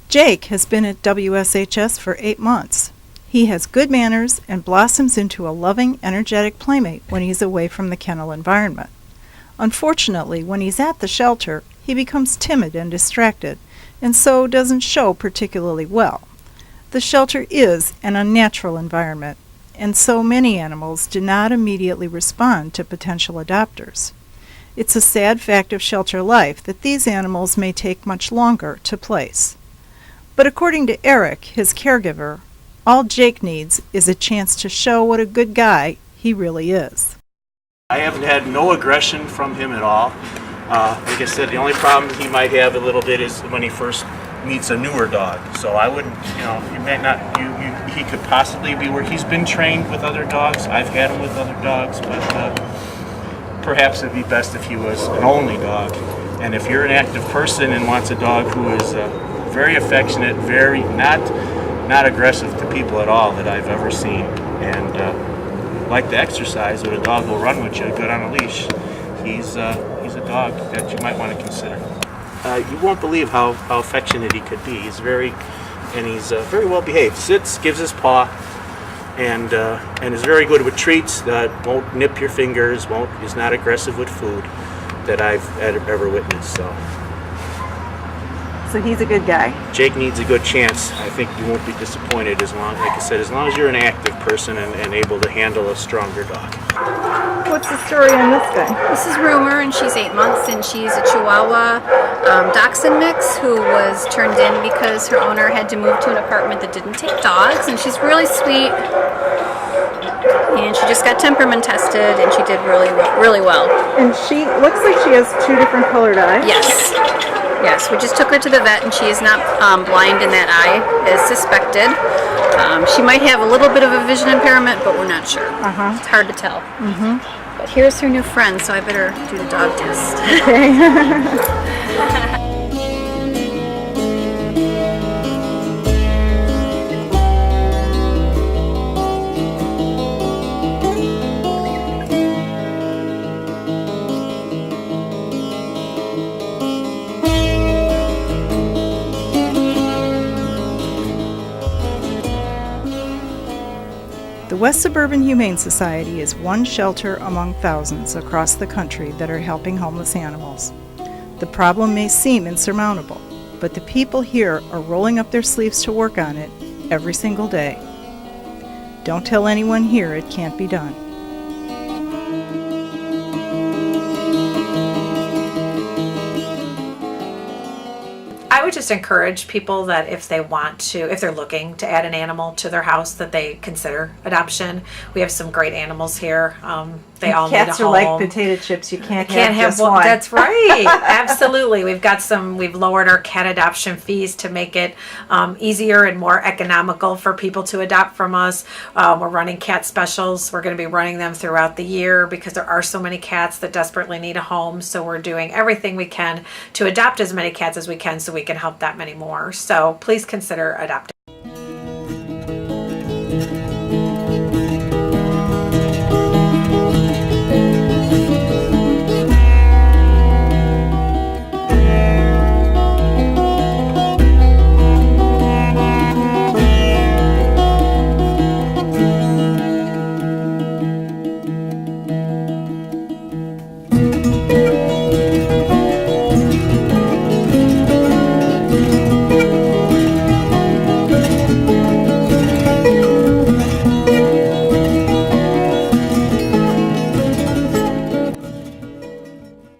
Jake has been at WSHS for 8 months. He has good manners and blossoms into a loving, energetic playmate when he's away from the kennel environment. Unfortunately, when he's at the shelter, he becomes timid and distracted, and so doesn't show particularly well. The shelter is an unnatural environment, and so many animals do not immediately respond to potential adopters. It's a sad fact of shelter life that these animals may take much longer to place. But according to Eric, his caregiver, all Jake needs is a chance to show what a good guy he really is. I haven't had no aggression from him at all. Like I said, the only problem he might have a little bit is when he first meets a newer dog. So I wouldn't, you might not, he could possibly be where he's been trained with other dogs. I've had him with other dogs, but perhaps it'd be best if he was an only dog. And if you're an active person and wants a dog who is very affectionate, very not aggressive to people at all that I've ever seen, and like to exercise, but a dog will run with you, good on a leash. He's a dog that you might want to consider. You won't believe how affectionate he could be. He's very well behaved. Sits, gives his paw, and is very good with treats. Won't nip your fingers. Is not aggressive with food that I've ever witnessed. So he's a good guy. Jake needs a good chance. I think you won't be disappointed as long as you're an active person and able to handle a stronger dog. What's the story on this guy? This is Rumer, and she's 8 months, and she's a Chihuahua Dachshund mix who was turned in because her owner had to move to an apartment that didn't take dogs, and she's really sweet. And she just got temperament tested, and she did really well. And she looks like she has 2 different colored eyes. Yes, we just took her to the vet, and she is not blind in that eye, as suspected. She might have a little bit of a vision impairment, but we're not sure. It's hard to tell. But here's her new friend, so I better do the dog test. Okay. The West Suburban Humane Society is one shelter among thousands across the country that are helping homeless animals. The problem may seem insurmountable, but the people here are rolling up their sleeves to work on it every single day. Don't tell anyone here it can't be done. I would just encourage people that if they're looking to add an animal to their house, that they consider adoption. We have some great animals here. They all need a home. Cats are like potato chips. You can't have just one. That's right. Absolutely. We've lowered our cat adoption fees to make it easier and more economical for people to adopt from us. We're running cat specials. We're going to be running them throughout the year because there are so many cats that desperately need a home. So we're doing everything we can to adopt as many cats as we can so we can help that many more. So please consider adopting.